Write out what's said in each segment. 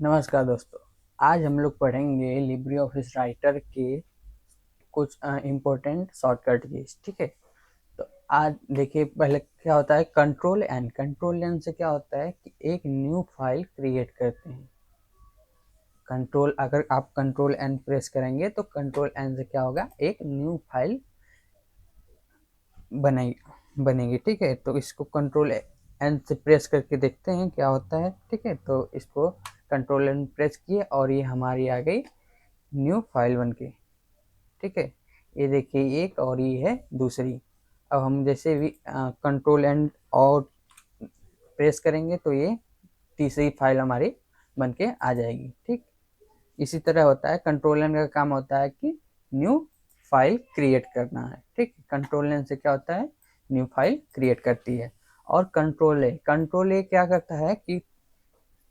नमस्कार दोस्तों। आज हम लोग पढ़ेंगे लिब्रे ऑफिस राइटर के कुछ इम्पोर्टेंट शॉर्टकट कीज। ठीक है, तो आज देखिए पहले क्या होता है कंट्रोल एन से क्या होता है कि एक न्यू फाइल क्रिएट करते हैं। अगर आप कंट्रोल एन प्रेस करेंगे तो कंट्रोल एन से क्या होगा, एक न्यू फाइल बनेगी। ठीक है, तो इसको कंट्रोल एन से प्रेस करके देखते हैं क्या होता है। ठीक है, तो इसको कंट्रोल एन प्रेस किए और ये हमारी आ गई न्यू फाइल बन के। ठीक है, ये देखिए एक और ये है दूसरी। अब हम जैसे भी कंट्रोल एंड और प्रेस करेंगे तो ये तीसरी फाइल हमारी बन के आ जाएगी। ठीक, इसी तरह होता है कंट्रोल एंड का काम होता है कि न्यू फाइल क्रिएट करना है। ठीक, कंट्रोल एंड से क्या होता है, न्यू फाइल क्रिएट करती है। और कंट्रोल ए क्या करता है कि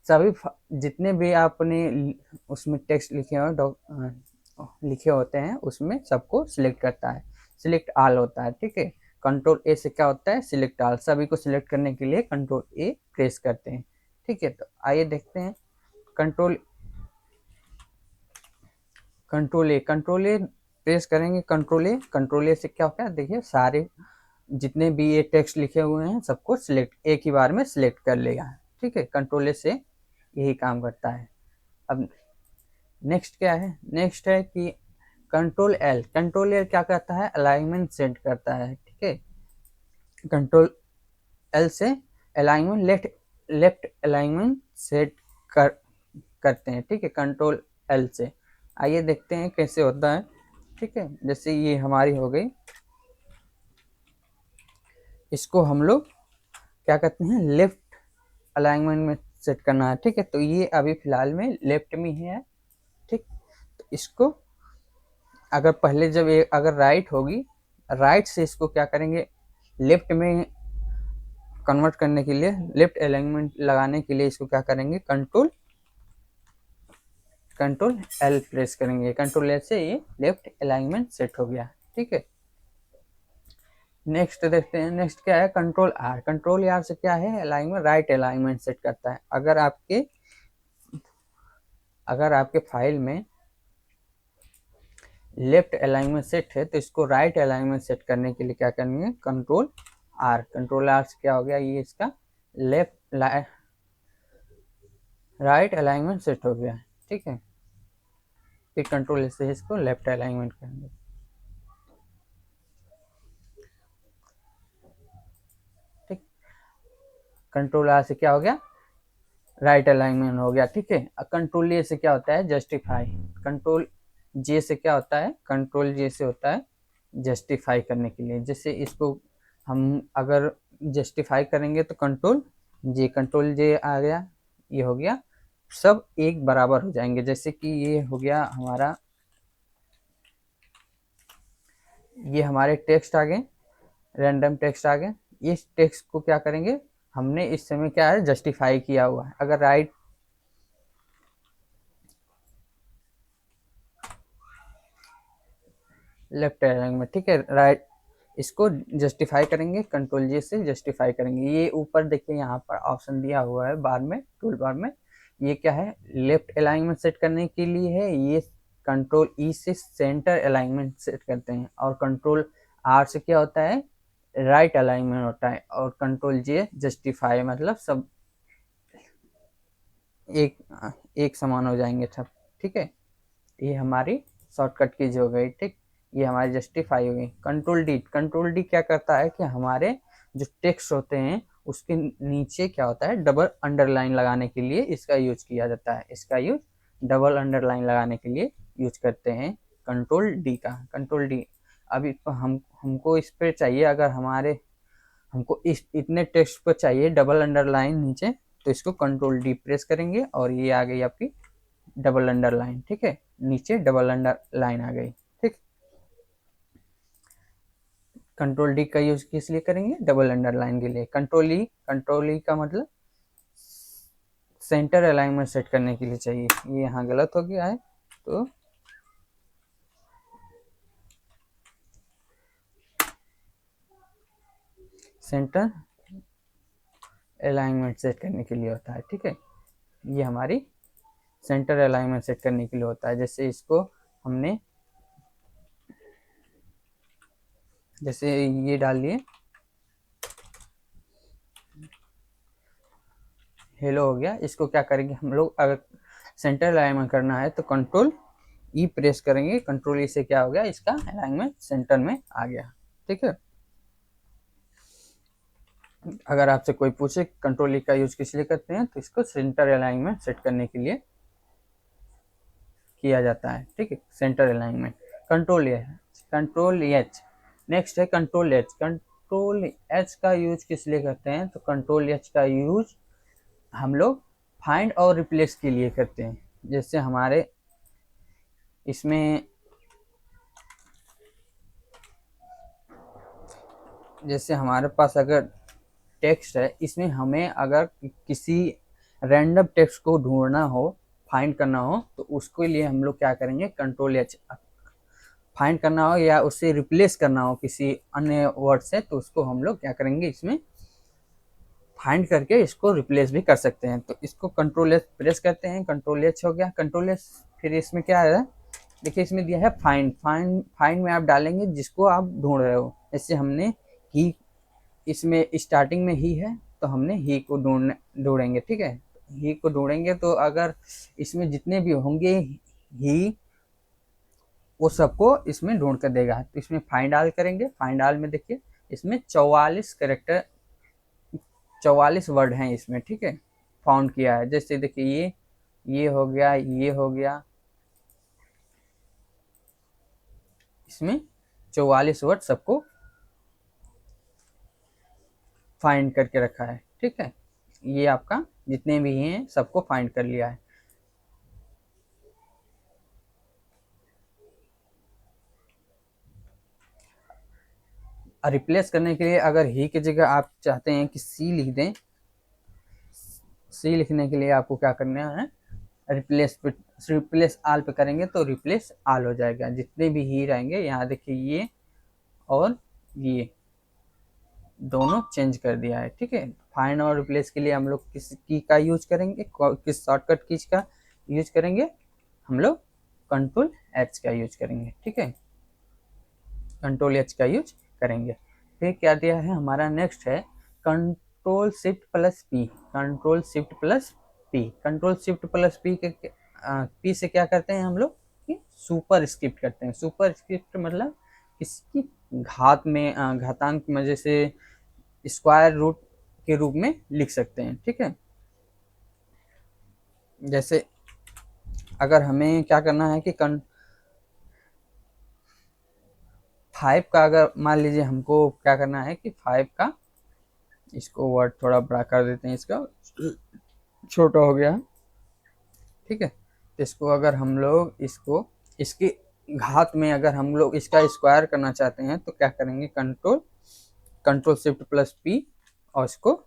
सभी जितने भी आपने उसमें टेक्स्ट लिखे होते हैं उसमें सबको सिलेक्ट करता है, सिलेक्ट ऑल होता है। ठीक है, कंट्रोल ए से क्या होता है, सिलेक्ट ऑल, सभी को सिलेक्ट करने के लिए कंट्रोल ए प्रेस करते हैं। ठीक है, तो आइए देखते हैं कंट्रोल कंट्रोल ए प्रेस करेंगे। कंट्रोल ए से क्या होता है, देखिए सारे जितने भी ये टेक्स्ट लिखे हुए हैं सबको सिलेक्ट एक ही बार में सिलेक्ट कर लेगा। ठीक है, कंट्रोल ए से यही काम करता है। अब नेक्स्ट क्या है, नेक्स्ट है कि कंट्रोल एल क्या करता है, अलाइनमेंट सेट करता है। ठीक है, कंट्रोल एल से अलाइनमेंट लेफ्ट अलाइनमेंट सेट करते हैं। ठीक है, कंट्रोल एल से आइए देखते हैं कैसे होता है। ठीक है, जैसे ये हमारी हो गई, इसको हम लोग क्या करते हैं, लेफ्ट अलाइनमेंट में सेट करना है। ठीक है, तो ये अभी फिलहाल में लेफ्ट में ही है। ठीक, तो इसको अगर पहले जब ये अगर राइट होगी, राइट से इसको क्या करेंगे, लेफ्ट में कन्वर्ट करने के लिए, लेफ्ट अलाइनमेंट लगाने के लिए इसको क्या करेंगे, कंट्रोल एल प्रेस करेंगे। कंट्रोल एल से ये लेफ्ट अलाइनमेंट सेट हो गया। ठीक है, नेक्स्ट देखते हैं, नेक्स्ट क्या है, कंट्रोल आर से क्या है, अलाइनमेंट राइट अलाइनमेंट सेट करता है। अगर आपके फाइल में लेफ्ट अलाइनमेंट सेट है तो इसको राइट अलाइनमेंट सेट करने के लिए क्या करेंगे, कंट्रोल आर से क्या हो गया, ये इसका लेफ्ट राइट अलाइनमेंट सेट हो गया। ठीक है, फिर कंट्रोल से इसको लेफ्ट अलाइनमेंट करेंगे। ठीक, कंट्रोल आर से क्या हो गया, राइट अलाइनमेंट हो गया। ठीक है, कंट्रोल ए से क्या होता है, जस्टिफाई। कंट्रोल जे से क्या होता है, कंट्रोल जे से होता है जस्टिफाई करने के लिए। जैसे इसको हम अगर जस्टिफाई करेंगे तो कंट्रोल जे आ गया, ये हो गया, सब एक बराबर हो जाएंगे। जैसे कि ये हो गया हमारा, ये हमारे टेक्स्ट आ गए, रैंडम टेक्स्ट आ गए। इस टेक्स्ट को क्या करेंगे, हमने इस समय क्या है, जस्टिफाई किया हुआ है। अगर राइट लेफ्ट अलाइनमेंट, ठीक है, राइट, इसको जस्टिफाई करेंगे, कंट्रोल जे से जस्टिफाई करेंगे। ये ऊपर देखिए यहाँ पर ऑप्शन दिया हुआ है बार में, टूल बार में, ये क्या है, लेफ्ट अलाइनमेंट सेट करने के लिए है। ये कंट्रोल ई से सेंटर अलाइनमेंट सेट करते हैं। और कंट्रोल आर से क्या होता है, राइट अलाइनमेंट होता है। और कंट्रोल जे जस्टिफाई, मतलब सब एक एक समान हो जाएंगे सब। ठीक है, ये हमारी शॉर्टकट कीज हो गई। ठीक, ये हमारी जस्टिफाई हो गई। कंट्रोल डी क्या करता है कि हमारे जो टेक्स्ट होते हैं उसके नीचे क्या होता है, डबल अंडरलाइन लगाने के लिए इसका यूज किया जाता है। इसका यूज डबल अंडरलाइन लगाने के लिए यूज करते हैं कंट्रोल डी। अभी तो हमको इस पर चाहिए, अगर हमको इस इतने टेक्स्ट पर चाहिए डबल अंडरलाइन नीचे, तो इसको कंट्रोल डी प्रेस करेंगे और ये आ गई आपकी डबल अंडरलाइन। ठीक है, नीचे डबल अंडरलाइन आ गई। ठीक, कंट्रोल डी का यूज किस लिए करेंगे, डबल अंडरलाइन के लिए। कंट्रोल ई का मतलब सेंटर अलाइनमेंट सेट करने के लिए चाहिए। ये यहाँ गलत हो गया है, तो सेंटर अलाइनमेंट सेट करने के लिए होता है। ठीक है, ये हमारी सेंटर अलाइनमेंट सेट करने के लिए होता है। जैसे इसको हमने जैसे ये डाल दिए, हेलो हो गया। इसको क्या करेंगे हम लोग, अगर सेंटर अलाइनमेंट करना है तो कंट्रोल ई प्रेस करेंगे। कंट्रोल ई से क्या हो गया, इसका अलाइनमेंट सेंटर में आ गया। ठीक है, अगर आपसे कोई पूछे कंट्रोल ई का यूज किस लिए करते हैं, तो इसको सेंटर अलाइनमेंट सेट करने के लिए किया जाता है। ठीक है, centre alignment. Control H. Next है कंट्रोल एच। कंट्रोल एच का यूज किस लिए करते हैं, तो कंट्रोल एच का यूज हम लोग फाइंड और रिप्लेस के लिए करते हैं। जैसे हमारे इसमें जैसे हमारे पास अगर टेक्स्ट है, इसमें हमें अगर किसी रैंडम टेक्स्ट को ढूंढना हो, फाइंड करना हो, तो उसके लिए हम लोग क्या करेंगे, कंट्रोल एच। फाइंड करना हो या उसे रिप्लेस करना हो किसी अन्य वर्ड से, तो उसको हम लोग क्या करेंगे, इसमें फाइंड करके इसको रिप्लेस भी कर सकते हैं। तो इसको कंट्रोल एच प्रेस करते हैं, कंट्रोल एच हो गया। कंट्रोल एच फिर इसमें क्या है, देखिए इसमें दिया है फाइंड। फाइंड में आप डालेंगे जिसको आप ढूंढ रहे हो। जैसे हमने ही, इसमें स्टार्टिंग में ही है तो हमने ही को ढूंढेंगे। ठीक है, ही को ढूंढेंगे तो अगर इसमें जितने भी होंगे ही, वो सबको इसमें ढूंढ कर देगा। तो इसमें फाइंड ऑल करेंगे। फाइंड ऑल में देखिए इसमें 44 कैरेक्टर, 44 वर्ड हैं इसमें। ठीक है, फाउंड किया है। जैसे देखिए ये हो गया, ये हो गया, इसमें 44 वर्ड सबको फाइंड करके रखा है। ठीक है, ये आपका जितने भी हैं सबको फाइंड कर लिया है। रिप्लेस करने के लिए अगर ही की जगह आप चाहते हैं कि सी लिख दें, सी लिखने के लिए आपको क्या करना है, रिप्लेस आल पे करेंगे तो रिप्लेस आल हो जाएगा। जितने भी ही रहेंगे, यहाँ देखिए ये और ये दोनों चेंज कर दिया है। ठीक है, फाइंड और रिप्लेस के लिए हम लोग किस की का यूज करेंगे, किस शॉर्टकट कीज का यूज करेंगे, हम लोग कंट्रोल एच का यूज करेंगे। ठीक है, कंट्रोल एच का यूज करेंगे। फिर क्या दिया है हमारा, नेक्स्ट है control shift plus P. Control shift plus P, control shift plus P के पी से क्या करते हैं हम लोग, सुपर स्क्रिप्ट करते हैं। सुपर स्क्रिप्ट मतलब इसकी घात में घातांक में, जैसे स्क्वायर रूट के रूप में लिख सकते हैं। ठीक है, जैसे अगर हमें क्या करना है कि 5 का, अगर मान लीजिए हमको क्या करना है कि 5 का, इसको वर्ड थोड़ा बड़ा कर देते हैं, इसका छोटा हो गया। ठीक है, तो इसको अगर हम लोग इसको इसकी घात में अगर हम लोग इसका स्क्वायर करना चाहते हैं तो क्या करेंगे, कंट्रोल शिफ्ट प्लस पी और इसको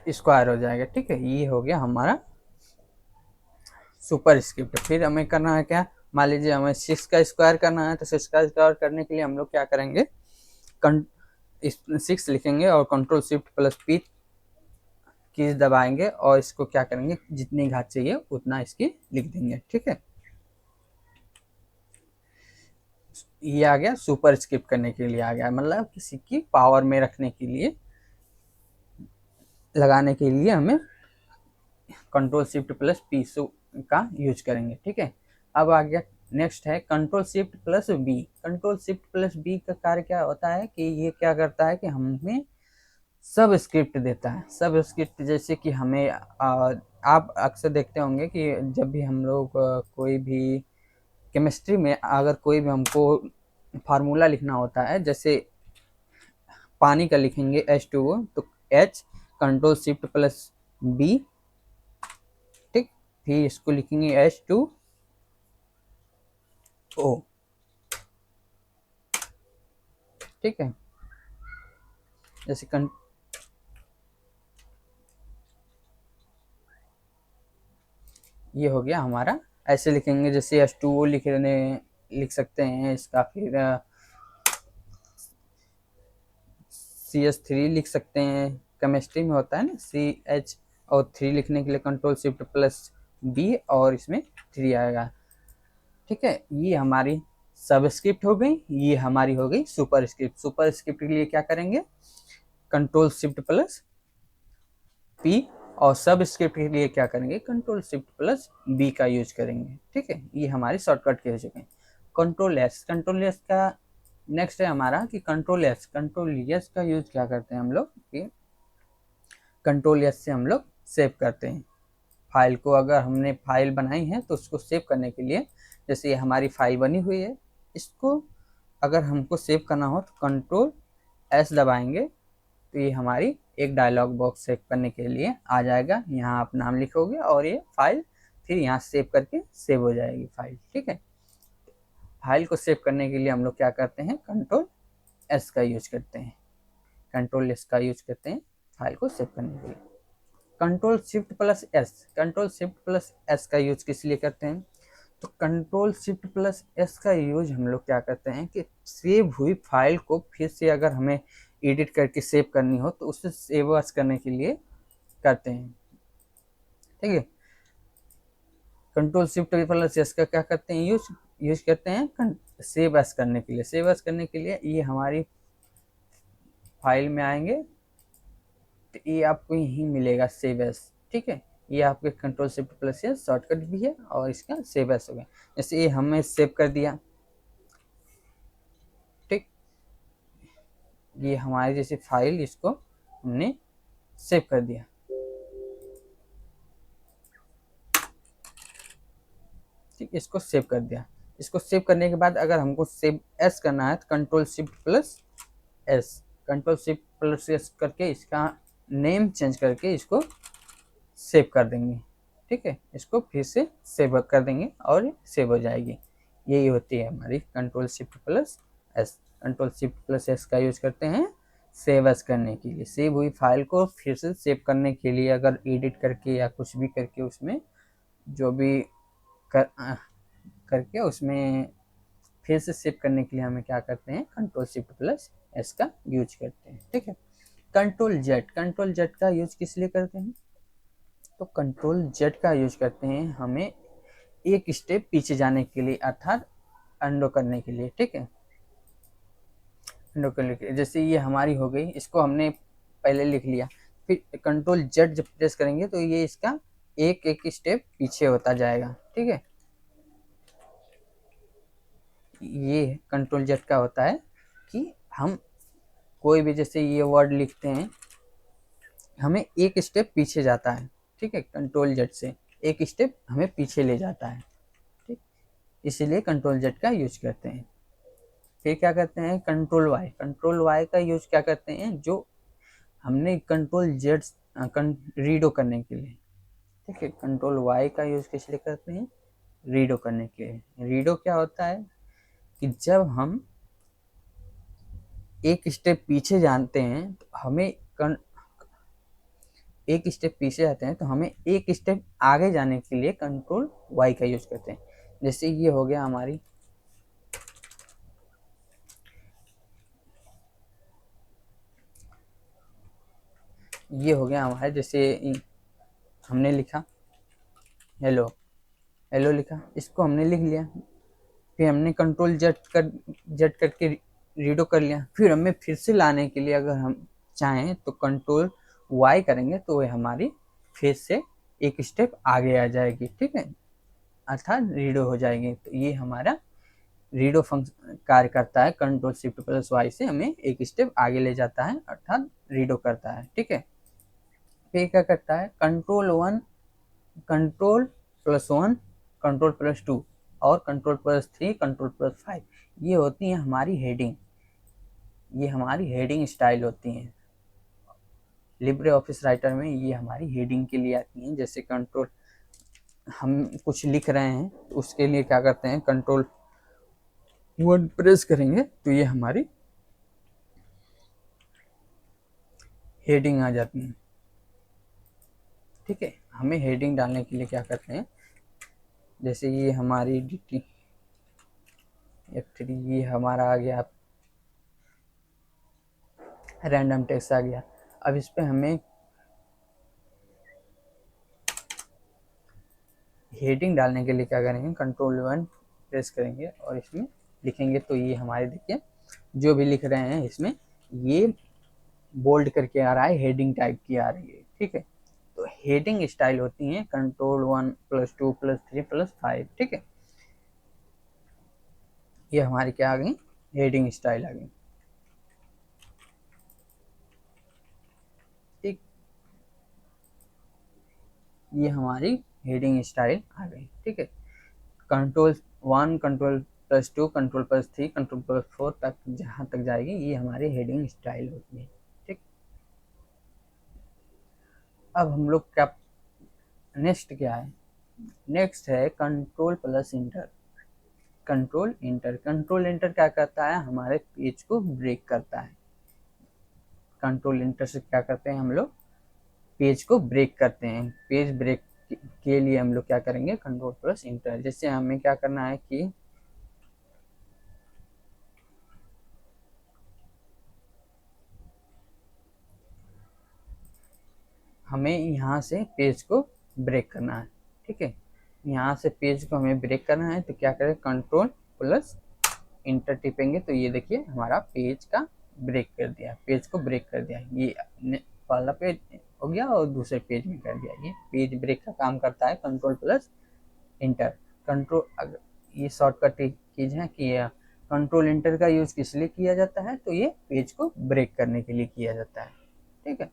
स्क्वायर हो जाएगा। ठीक है, ये हो गया हमारा सुपर स्क्रिप्ट। फिर हमें करना है क्या, मान लीजिए हमें 6 का स्क्वायर करना है, तो 6 का स्क्वायर करने के लिए हम लोग क्या करेंगे, 6 लिखेंगे और control shift plus P keys दबाएंगे और इसको क्या करेंगे, जितनी घात चाहिए उतना इसकी लिख देंगे। ठीक है, ये आ गया सुपर स्क्रिप्ट करने के लिए आ गया, मतलब किसी की पावर में रखने के लिए, लगाने के लिए हमें कंट्रोल शिफ्ट प्लस पी का यूज करेंगे। ठीक है, अब आ गया नेक्स्ट है control shift plus B. Control shift plus B का कार्य क्या होता है कि ये क्या करता है कि हमें सब स्क्रिप्ट देता है। सब स्क्रिप्ट जैसे कि हमें आप अक्सर देखते होंगे कि जब भी हम लोग कोई भी केमिस्ट्री में अगर कोई भी हमको फार्मूला लिखना होता है, जैसे पानी का लिखेंगे H2O, तो H control shift plus B, ठीक, फिर इसको लिखेंगे H2O। ठीक है, जैसे ये हो गया हमारा, ऐसे लिखेंगे जैसे H2O लिख सकते हैं इसका, फिर CH3 लिख सकते हैं। केमिस्ट्री में होता है ना CH, और 3 लिखने के लिए कंट्रोल शिफ्ट प्लस बी और इसमें 3 आएगा। ठीक है, ये हमारी सबस्क्रिप्ट हो गई, ये हमारी हो गई सुपर स्क्रिप्ट। सुपर स्क्रिप्ट के लिए क्या करेंगे, कंट्रोल शिफ्ट प्लस पी, और सब स्क्रिप्ट के लिए क्या करेंगे, कंट्रोल शिफ्ट प्लस बी का यूज करेंगे। ठीक है, ये हमारे शॉर्टकट के हो चुके हैं। कंट्रोल एस, कंट्रोल एस का नेक्स्ट है हमारा कि कंट्रोल एस, कंट्रोल एस का यूज क्या करते हैं हम लोग कि कंट्रोल एस से हम लोग सेव करते हैं फाइल को। अगर हमने फाइल बनाई है तो उसको सेव करने के लिए, जैसे ये हमारी फाइल बनी हुई है, इसको अगर हमको सेव करना हो तो कंट्रोल एस दबाएंगे तो ये हमारी एक डायलॉग बॉक्स सेव करने के लिए आ जाएगा। यहाँ आप नाम लिखोगे और ये फाइल फिर यहाँ सेव करके सेव हो जाएगी फाइल। ठीक है, फाइल को सेव करने के लिए हम लोग क्या करते हैं, कंट्रोल एस का यूज करते हैं। कंट्रोल एस का यूज करते हैं फाइल को सेव करने के लिए। Control shift plus S, control shift plus S का यूज किस लिए करते हैं, तो कंट्रोल शिफ्ट प्लस एस का यूज हम लोग क्या करते हैं कि सेव हुई फाइल को फिर से अगर हमें एडिट करके सेव करनी हो तो उसे सेव एस करने के लिए करते हैं। ठीक है, कंट्रोल शिफ्ट प्लस एस का क्या करते हैं, यूज करते हैं सेव एस करने के लिए। सेव एस करने के लिए ये हमारी फाइल में आएंगे तो ये आपको यही मिलेगा सेव एस। ठीक है, ये आपके control shift plus S shortcut भी है और इसका सेव एस हो गया। जैसे ये हमें सेव कर दिया, ठीक, ये हमारी जैसे फाइल, इसको हमने सेव कर दिया। ठीक, इसको सेव कर दिया। इसको सेव करने के बाद अगर हमको सेव एस करना है तो control shift plus S, control shift plus S करके इसका नेम चेंज करके इसको सेव कर देंगे। ठीक है, इसको फिर से सेव कर देंगे और सेव हो जाएगी। यही होती है हमारी control shift plus S. Control shift plus S का यूज करते हैं सेव एस करने के लिए, सेव हुई फाइल को फिर से सेव करने के लिए, अगर एडिट करके या कुछ भी करके उसमें जो भी करके उसमें फिर से सेव करने के लिए हमें क्या करते हैं, कंट्रोल शिफ्ट प्लस एस का यूज करते हैं। ठीक है, कंट्रोल जेड, कंट्रोल जेड का यूज किस लिए करते हैं, तो कंट्रोल जेड का यूज करते हैं हमें एक स्टेप पीछे जाने के लिए, अर्थात अंडो करने के लिए। ठीक है, अंडो करने के लिए, जैसे ये हमारी हो गई, इसको हमने पहले लिख लिया, फिर कंट्रोल जेड जब प्रेस करेंगे तो ये इसका एक एक स्टेप पीछे होता जाएगा। ठीक है, ये कंट्रोल जेड का होता है कि हम कोई भी जैसे ये वर्ड लिखते हैं हमें एक स्टेप पीछे जाता है। ठीक है, कंट्रोल जेड से एक स्टेप हमें पीछे ले जाता है। ठीक, इसीलिए कंट्रोल जेड का यूज करते हैं। फिर क्या करते हैं, कंट्रोल वाई, कंट्रोल वाई का यूज क्या करते हैं, जो हमने कंट्रोल जेड रीडो करने के लिए। ठीक है, कंट्रोल वाई का यूज किस लिए करते हैं, रीडो करने के लिए। रीडो क्या होता है कि जब हम एक स्टेप पीछे जानते हैं तो हमें एक स्टेप पीछे जाते हैं तो हमें एक स्टेप आगे जाने के लिए कंट्रोल वाई का यूज करते हैं। जैसे ये हो गया हमारी, ये हो गया हमारे, जैसे हमने लिखा हेलो, हेलो लिखा, इसको हमने लिख लिया, फिर हमने कंट्रोल जेड करके रीडो कर लिया, फिर हमें फिर से लाने के लिए अगर हम चाहें तो कंट्रोल वाई करेंगे तो वह हमारी फिर से एक स्टेप आगे आ जाएगी। ठीक है, अर्थात रीडो हो जाएगी। तो ये हमारा रीडो फंक्शन कार्य करता है, कंट्रोल शिफ्ट प्लस वाई से हमें एक स्टेप आगे ले जाता है, अर्थात रीडो करता है। ठीक है, फिर क्या करता है, control one, control plus one, control plus two और control plus three, control plus five, ये होती हैं हमारी हेडिंग। ये हमारी हेडिंग स्टाइल होती हैं लिब्रे ऑफिस राइटर में, ये हमारी हेडिंग के लिए आती हैं। जैसे कंट्रोल, हम कुछ लिख रहे हैं तो उसके लिए क्या करते हैं, कंट्रोल वन प्रेस करेंगे तो ये हमारी हेडिंग आ जाती है। ठीक है, हमें हेडिंग डालने के लिए क्या करते हैं, जैसे ये हमारी dt F3, ये हमारा आ गया रैंडम टेक्स्ट आ गया। अब इस पे हमें हेडिंग डालने के लिए क्या करेंगे, Ctrl+1 प्रेस करेंगे और इसमें लिखेंगे तो ये हमारे देखिए जो भी लिख रहे हैं इसमें ये बोल्ड करके आ रहा है, हेडिंग टाइप की आ रही है, ठीक है। तो हेडिंग स्टाइल होती है Ctrl+1+2+3+5, ठीक है। ये हमारी क्या आ गई, हेडिंग स्टाइल आ गई, ठीक। ये हमारी हेडिंग स्टाइल आ गई, ठीक है। Ctrl+1, Ctrl+2, Ctrl+3, Ctrl+4 तक जहाँ तक जाएगी ये हमारी हेडिंग स्टाइल होती है, ठीक। अब हम लोग क्या, नेक्स्ट क्या है, नेक्स्ट है Ctrl+Enter। कंट्रोल इंटर क्या करता है, हमारे पेज को ब्रेक करता है। कंट्रोल इंटर से क्या करते हैं हम लोग, पेज को ब्रेक करते हैं। पेज ब्रेक के लिए हम लोग क्या करेंगे, Ctrl+Enter। जैसे हमें क्या करना है कि हमें यहाँ से पेज को ब्रेक करना है, ठीक है। यहाँ से पेज को हमें ब्रेक करना है तो क्या करें, Ctrl+Enter टिपेंगे तो ये देखिए हमारा पेज का ब्रेक कर दिया, पेज को ब्रेक कर दिया। ये पहला पेज हो गया और दूसरे पेज में कर दिया। ये पेज ब्रेक का काम करता है Ctrl+Enter। कंट्रोल, ये शॉर्टकट कीज है कि कंट्रोल इंटर का यूज किस लिए किया जाता है, तो ये पेज को ब्रेक करने के लिए किया जाता है, ठीक है।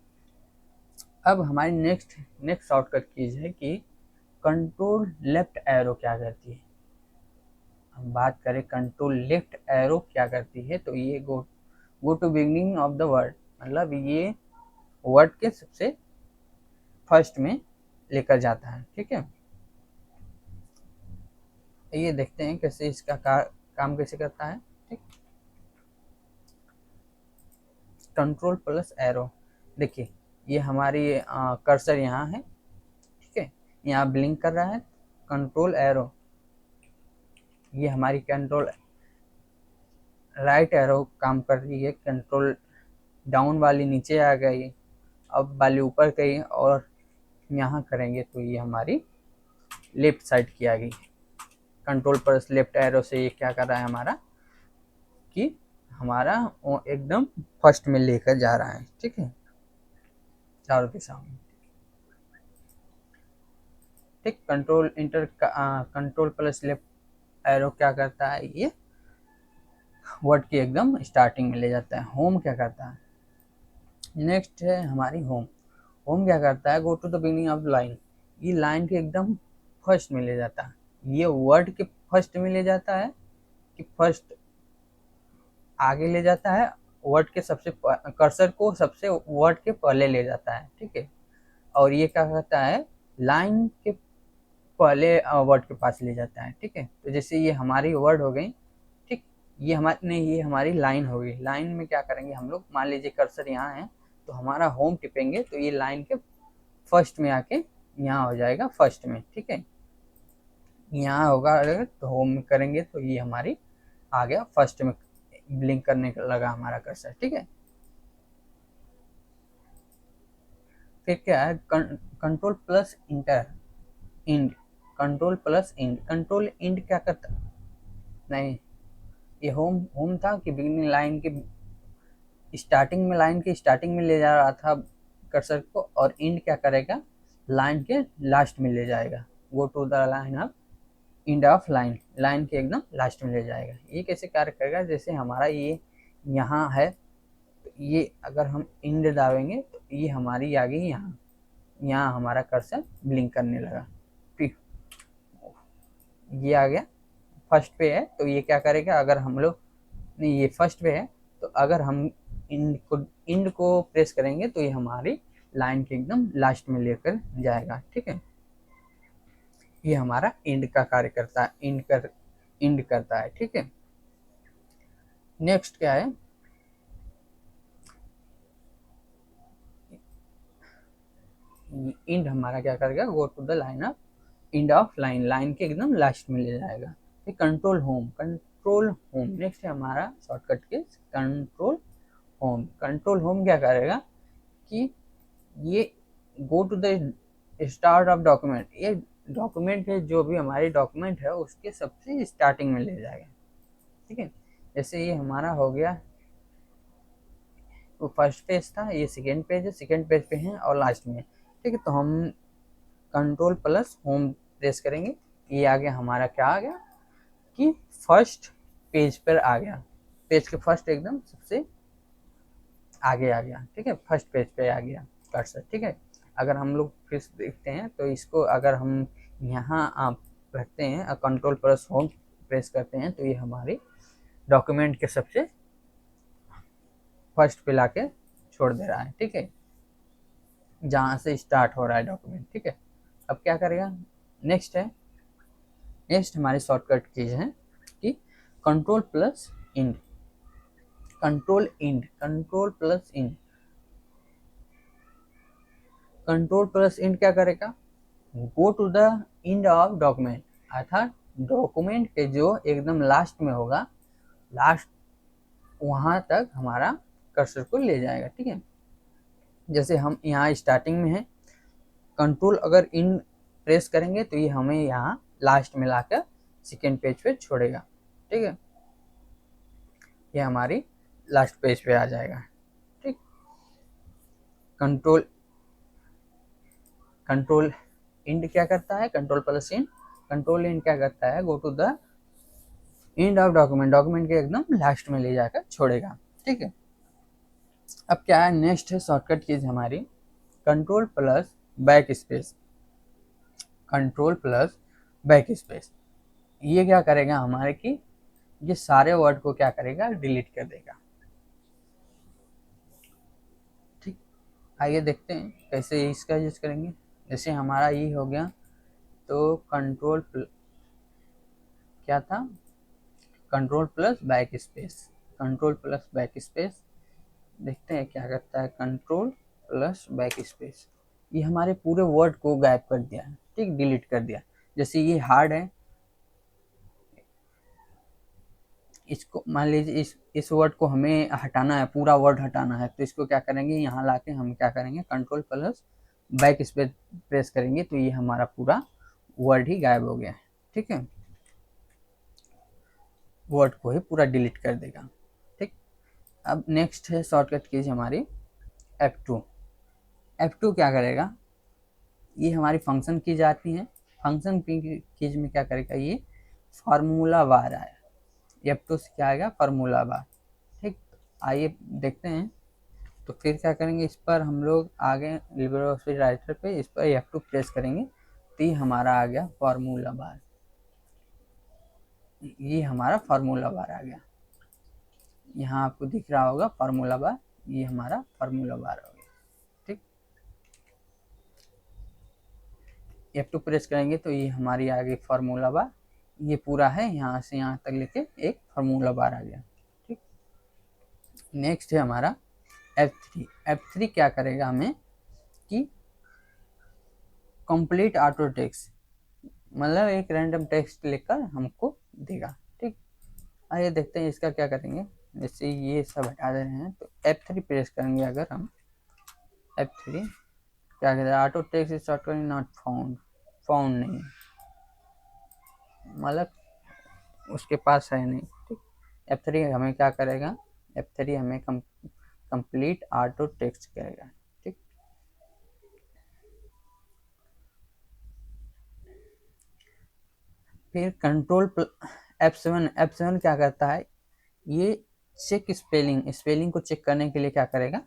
अब हमारी नेक्स्ट शॉर्टकट कीज है कि कंट्रोल लेफ्ट एरो क्या करती है। हम बात करें कंट्रोल लेफ्ट एरो क्या करती है, तो ये go to beginning of the word, मतलब ये वर्ड के सबसे फर्स्ट में लेकर जाता है, ठीक है। ये देखते हैं कैसे इसका काम कैसे करता है, ठीक। Ctrl+एरो, देखिए ये हमारी कर्सर यहाँ है, ठीक है, यहाँ ब्लिंक कर रहा है। कंट्रोल एरो, ये हमारी कंट्रोल राइट एरो काम कर रही है। कंट्रोल डाउन वाली नीचे आ गई, अब वाली ऊपर गई, और यहाँ करेंगे तो ये हमारी लेफ्ट साइड की आ गई। Ctrl+लेफ्ट एरो से ये क्या कर रहा है हमारा, कि हमारा एकदम फर्स्ट में लेकर जा रहा है, ठीक है, चारों दिशा में, ठीक। Ctrl+लेफ्ट एरो क्या करता है, ये वर्ड की एकदम स्टार्टिंग में ले जाता है। होम क्या करता है, नेक्स्ट है हमारी होम। होम क्या करता है, go to the beginning of line, ये लाइन के एकदम फर्स्ट में ले जाता है। ये वर्ड के फर्स्ट में ले जाता है कि फर्स्ट आगे ले जाता है, वर्ड के सबसे कर्सर को सबसे वर्ड के पहले ले जाता है, ठीक है। और ये क्या करता है, लाइन के पहले वर्ड के पास ले जाता है, ठीक है। तो जैसे ये हमारी वर्ड हो गई, ठीक, ये हमारी नहीं, ये हमारी लाइन हो गई। लाइन में क्या करेंगे हम लोग, मान लीजिए कर्सर यहाँ है तो हमारा होम टिपेंगे तो ये लाइन के फर्स्ट में आके यहाँ हो जाएगा फर्स्ट में, ठीक है। यहाँ होगा अगर तो होम में करेंगे तो ये हमारी आ गया फर्स्ट में, ब्लिंक करने लगा हमारा कर्सर, ठीक है। फिर क्या है, Ctrl+Enter इंड। कंट्रोल इंड क्या करता, नहीं, ये होम था कि बिगिनिंग लाइन के स्टार्टिंग में, लाइन के स्टार्टिंग में ले जा रहा था कर्सर को, और इंड क्या करेगा, लाइन के लास्ट में ले जाएगा। Go to the line of end of line, line के एकदम लास्ट में ले जाएगा। ये कैसे कार्य करेगा, जैसे हमारा ये यहाँ है तो ये अगर हम इंड दाबेंगे तो ये हमारी आ गई यहाँ, यहाँ हमारा कर्सर ब्लिंक करने लगा, ठीक। ये आ गया फर्स्ट पे है तो ये क्या करेगा, अगर हम लोग नहीं, ये फर्स्ट पे है तो अगर हम इंड को प्रेस करेंगे तो ये हमारी लाइन के एकदम लास्ट में लेकर जाएगा, ठीक है। ये हमारा इंड का कार्य करता है, इंड करता है, ठीक है। नेक्स्ट क्या है, इंड हमारा क्या करेगा, go to the line of end of line, line के एकदम लास्ट में ले जाएगा। फिर कंट्रोल होम नेक्स्ट है हमारा शॉर्टकट के कंट्रोल होम क्या करेगा कि ये go to the start of document, ये डॉक्यूमेंट के जो भी हमारी डॉक्यूमेंट है उसके सबसे स्टार्टिंग में ले जाएगा। ठीक है, जैसे ये हमारा हो गया, वो फर्स्ट पेज था, ये सेकेंड पेज है, सेकेंड पेज पे है और लास्ट में। ठीक है, तो हम कंट्रोल प्लस होम प्रेस करेंगे, ये आ गया हमारा, क्या आ गया कि फर्स्ट पेज पर आ गया, पेज के फर्स्ट एकदम सबसे आगे आ गया। ठीक है, फर्स्ट पेज पे आ गया कर्सर। ठीक है, अगर हम लोग फिर देखते हैं तो इसको अगर हम यहाँ आप रखते हैं कंट्रोल प्लस होम प्रेस करते हैं तो ये हमारी डॉक्यूमेंट के सबसे फर्स्ट पे लाके छोड़ दे रहा है। ठीक है, जहाँ से स्टार्ट हो रहा है डॉक्यूमेंट। ठीक है, अब क्या करेगा, नेक्स्ट है, नेक्स्ट हमारी शॉर्टकट कीज है कि control plus end, control end, control plus end, control plus end क्या करेगा, go to the end of document, अर्थात डॉक्यूमेंट के जो एकदम लास्ट में होगा, लास्ट वहां तक हमारा कर्सर को ले जाएगा। ठीक है, जैसे हम यहाँ स्टार्टिंग में है, कंट्रोल अगर इन प्रेस करेंगे तो ये हमें यहाँ लास्ट में लाकर सेकेंड पेज पे छोड़ेगा। ठीक है, ये हमारी लास्ट पेज पे आ जाएगा। ठीक, कंट्रोल, कंट्रोल इंड क्या करता है, control plus end, control end क्या करता है, go to the end of document, document के एकदम लास्ट में ले जाकर छोड़ेगा। ठीक है, अब क्या है, नेक्स्ट है शॉर्टकट कीज हमारी control plus back space, control plus back space, ये क्या करेगा हमारे की, ये सारे वर्ड को क्या करेगा, डिलीट कर देगा। ठीक, आइए देखते हैं कैसे इसका यूज करेंगे। जैसे हमारा ये हो गया, तो कंट्रोल क्या था, control plus back space, control plus back space, देखते हैं क्या करता है, कंट्रोल प्लस बैक स्पेस, ये हमारे पूरे वर्ड को गायब कर दिया। ठीक, डिलीट कर दिया। जैसे ये हार्ड है, इसको मान लीजिए इस वर्ड को हमें हटाना है, पूरा वर्ड हटाना है, तो इसको क्या करेंगे, यहाँ लाके हम क्या करेंगे, control plus back space press करेंगे तो ये हमारा पूरा वर्ड ही गायब हो गया है। ठीक है, वर्ड को ही पूरा डिलीट कर देगा। ठीक, अब नेक्स्ट है शॉर्टकट कीज हमारी F2, F2 क्या करेगा, ये हमारी फंक्शन कीज आती है, फंक्शन कीज में क्या करेगा, ये फार्मूला बार आया, F2 से क्या आएगा, फार्मूला बार। ठीक, आइए देखते हैं। तो फिर क्या करेंगे, इस पर हम लोग आगे लिबर ऑफिस राइटर पे इस पर F2 प्रेस करेंगे तो ये हमारा आ गया फार्मूला बार, ये हमारा फार्मूला बार आ गया, यहाँ आपको दिख रहा होगा फार्मूला बार, ये हमारा फार्मूला बार हो गया। ठीक, F2 प्रेस करेंगे तो ये हमारी आ गई फार्मूला बार, ये पूरा है यहाँ से यहाँ तक लेके एक फार्मूला बार आ गया। ठीक, नेक्स्ट है हमारा F3, F3 क्या करेगा हमें कि कंप्लीट ऑटो टेक्स्ट, मतलब एक रैंडम टेक्स्ट लेकर हमको देगा। ठीक, आइए देखते हैं इसका क्या करेंगे। जैसे ये सब हटा दे रहे हैं तो F3 प्रेस करेंगे, अगर हम F3 क्या कहते हैं, auto text is shortcut not found, found नहीं, मतलब उसके पास है नहीं। ठीक, F3 हमें क्या करेगा, F3 हमें कंप्लीट ऑटो टेक्स्ट करेगा। ठीक, फिर कंट्रोल F7, F7 क्या करता है, ये चेक स्पेलिंग, स्पेलिंग को चेक करने के लिए क्या करेगा,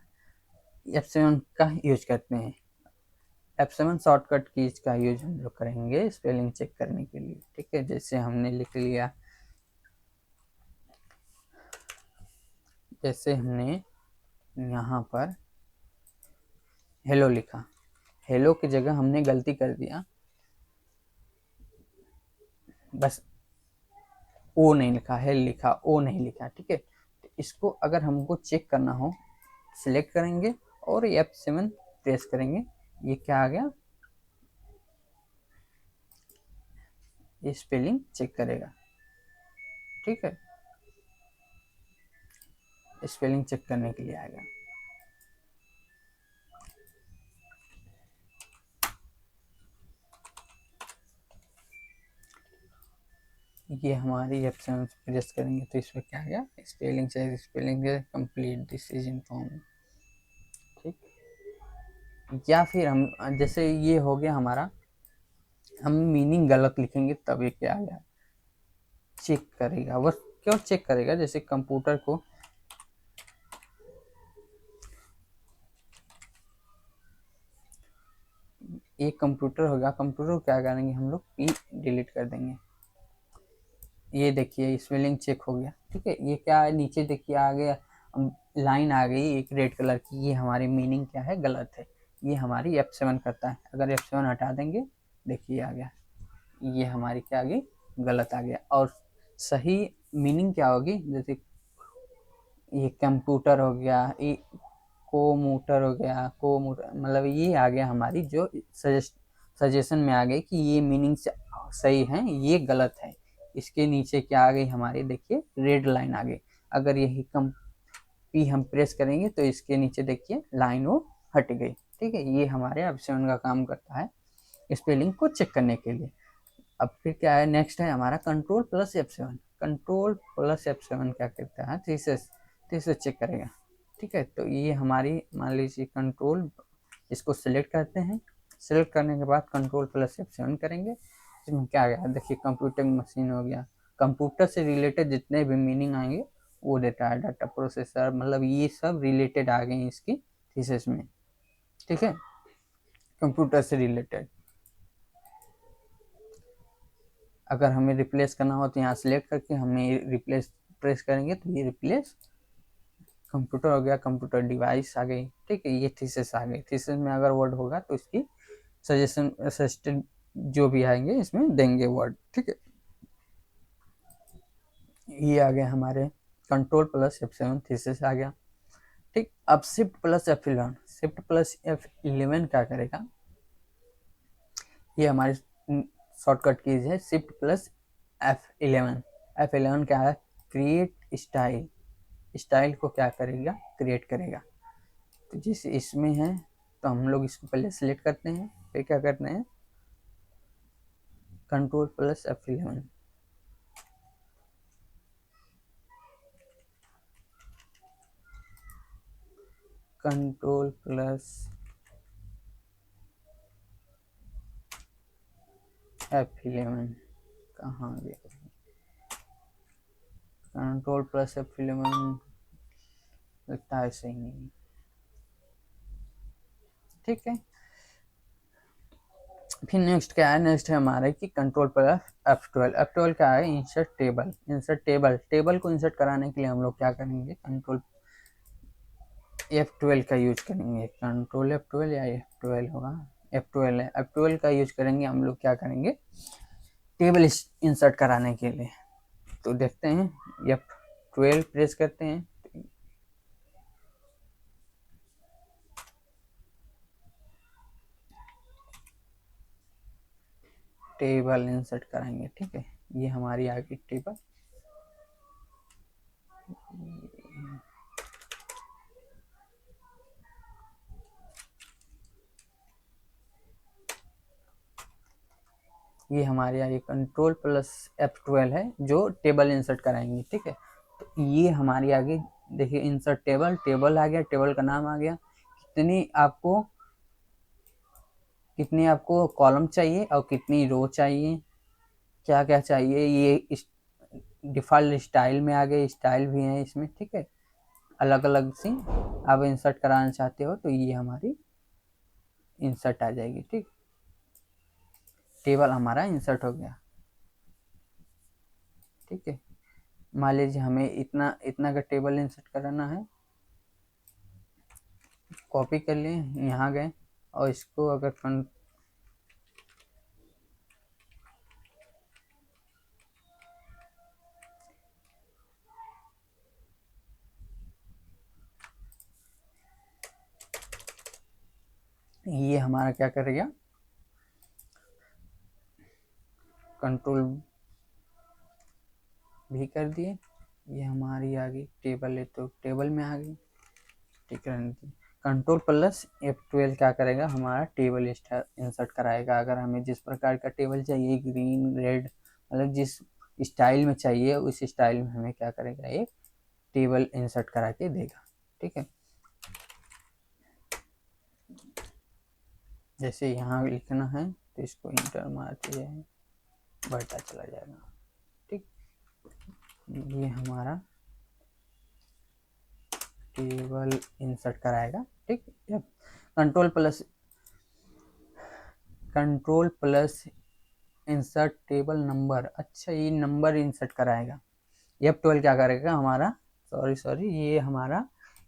F7 का यूज करते हैं। F7 शॉर्टकट कीज का यूज हम लोग करेंगे स्पेलिंग चेक करने के लिए। ठीक है, जैसे हमने लिख लिया, जैसे हमने यहाँ पर हेलो लिखा, हेलो की जगह हमने गलती कर दिया, बस ओ नहीं लिखा, हेल लिखा, ओ नहीं लिखा। ठीक है, तो इसको अगर हमको चेक करना हो, सिलेक्ट करेंगे और F7 प्रेस करेंगे, ये क्या आ गया, ये स्पेलिंग चेक करेगा। ठीक है, स्पेलिंग चेक करने के लिए आएगा। ये हमारी F7 प्रेस करेंगे तो इसमें क्या आ गया, स्पेलिंग चाहिए, spelling complete this is inform, ठीक। या फिर हम जैसे ये हो गया हमारा, हम मीनिंग गलत लिखेंगे तब ये क्या आ गया, चेक करेगा। बस क्यों चेक करेगा, जैसे कंप्यूटर को एक कंप्यूटर होगा, कंप्यूटर को क्या करेंगे हम लोग, पी डिलीट कर देंगे। ये देखिए स्पेलिंग चेक हो गया, ठीक है। ये क्या है, नीचे देखिए आ गया लाइन आ गई एक रेड कलर की, ये हमारी मीनिंग क्या है, गलत है। ये हमारी F7 करता है। अगर F7 हटा देंगे, देखिए आ गया, ये हमारी क्या आ गई, गलत आ गया। और सही मीनिंग क्या होगी, जैसे ये कंप्यूटर हो गया, ये कोमोटर हो गया, कोमोटर मतलब ये आ गया हमारी जो सजेशन में आ गई कि ये मीनिंग सही है, ये गलत है। इसके नीचे क्या आ गई हमारी, देखिए रेड लाइन आ गई। अगर यही पी हम प्रेस करेंगे तो इसके नीचे देखिए लाइन वो हट गई, ठीक है। ये हमारे F7 का काम करता है स्पेलिंग को चेक करने के लिए। अब फिर क्या है, नेक्स्ट है हमारा control plus F7। Control plus F7 क्या करता है, थीसिस चेक करेगा, ठीक है। तो ये हमारी मान लीजिए कंट्रोल, इसको सिलेक्ट करते हैं, सिलेक्ट करने के बाद कंट्रोल प्लस F7 करेंगे। इसमें क्या गया, देखिए कंप्यूटर मशीन हो गया, कंप्यूटर से रिलेटेड जितने भी मीनिंग आएंगे वो देता है। डाटा प्रोसेसर, मतलब ये सब रिलेटेड आ गए इसकी थीसिस में, ठीक है, कंप्यूटर से रिलेटेड। अगर हमें रिप्लेस करना हो तो यहाँ सेलेक्ट करके हमें रिप्लेस प्रेस करेंगे तो ये रिप्लेस कंप्यूटर हो गया, कंप्यूटर डिवाइस आ गई, ठीक है। ये थीसिस आ गई। थीसिस में अगर वर्ड होगा तो इसकी सजेशन सजेस्टेड जो भी आएंगे इसमें देंगे वर्ड, ठीक है। ये आ गया हमारे कंट्रोल प्लस F7 थीसिस आ गया, ठीक। अब shift plus F11, shift plus F11 क्या करेगा, ये हमारी शॉर्टकट कीज है, शिफ्ट प्लस F11। F11 क्या है, क्रिएट स्टाइल, स्टाइल को क्या करेगा, क्रिएट करेगा। तो जिस इसमें है तो हम लोग इसको पहले सिलेक्ट करते हैं, फिर क्या करते हैं, control plus F11, control plus F11 कहाँ गया, कंट्रोल प्लस F11 लगता है सही नहीं, ठीक है। फिर नेक्स्ट क्या है, नेक्स्ट है हमारे कि कंट्रोल प्लस F12। F12 क्या है, insert table. Insert table, table को इंसर्ट कराने के लिए हम लोग क्या करेंगे, कंट्रोल F12 का यूज करेंगे। कंट्रोल F12 या F12 होगा, F12 है, F12 का यूज करेंगे हम लोग, क्या करेंगे, टेबल इंसर्ट कराने के लिए। तो देखते हैं F12 प्रेस करते हैं, टेबल इंसर्ट कराएंगे, ठीक है। ये हमारी आ गई टेबल, ये हमारे यहाँ कंट्रोल प्लस F12 है जो टेबल इंसर्ट कराएंगे, ठीक है। तो ये हमारी आगे देखिए इंसर्ट टेबल, टेबल आ गया, टेबल का नाम आ गया, कितनी आपको कॉलम चाहिए और कितनी रो चाहिए, क्या क्या चाहिए, ये डिफ़ॉल्ट स्टाइल में आ गए, स्टाइल भी है इसमें, ठीक है। अलग अलग सी आप इंसर्ट कराना चाहते हो तो ये हमारी इंसर्ट आ जाएगी, ठीक। टेबल हमारा इंसर्ट हो गया, ठीक है। मान लीजिए हमें इतना इतना का टेबल इंसर्ट कराना है, कॉपी कर लिए, यहाँ गए और इसको अगर ये हमारा क्या करेगा, कंट्रोल भी कर दिए, ये हमारी आ गई टेबल है तो टेबल में आ गई, ठीक है। कंट्रोल प्लस F12 क्या करेगा, हमारा टेबल इंसर्ट कराएगा। अगर हमें जिस प्रकार का टेबल चाहिए, ग्रीन रेड, मतलब जिस स्टाइल में चाहिए उस स्टाइल में हमें क्या करेगा, एक टेबल इंसर्ट करा के देगा। ठीक है, जैसे यहाँ लिखना है तो इसको इंटर मारते जाए, बढ़ता चला जाएगा। ठीक, ये हमारा टेबल इंसर्ट कराएगा। ठीक, जब control plus insert table number, अच्छा ये नंबर इंसर्ट कराएगा। F12 क्या करेगा हमारा, सॉरी ये हमारा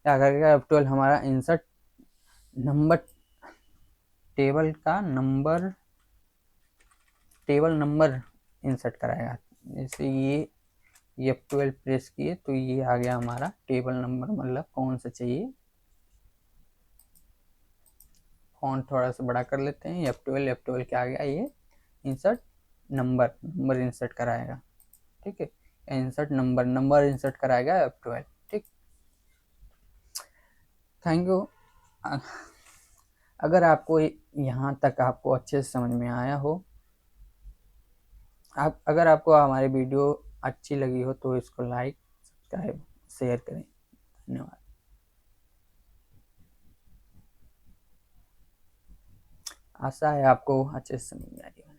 क्या करेगा, F12 हमारा insert number, table number insert कराएगा। जैसे ये F12 प्रेस किए तो ये आ गया हमारा टेबल नंबर, मतलब कौन सा चाहिए। फॉन्ट थोड़ा सा बड़ा कर लेते हैं, F12 क्या आ गया, ये इंसर्ट नंबर इंसर्ट कराएगा। ठीक है, इंसर्ट नंबर इंसर्ट कराएगा F12। ठीक, थैंक यू। अगर आपको यहाँ तक आपको अच्छे से समझ में आया हो, अगर आपको हमारी वीडियो अच्छी लगी हो तो इसको लाइक, सब्सक्राइब, शेयर करें। धन्यवाद। आशा है आपको अच्छे से समझ में आई हो।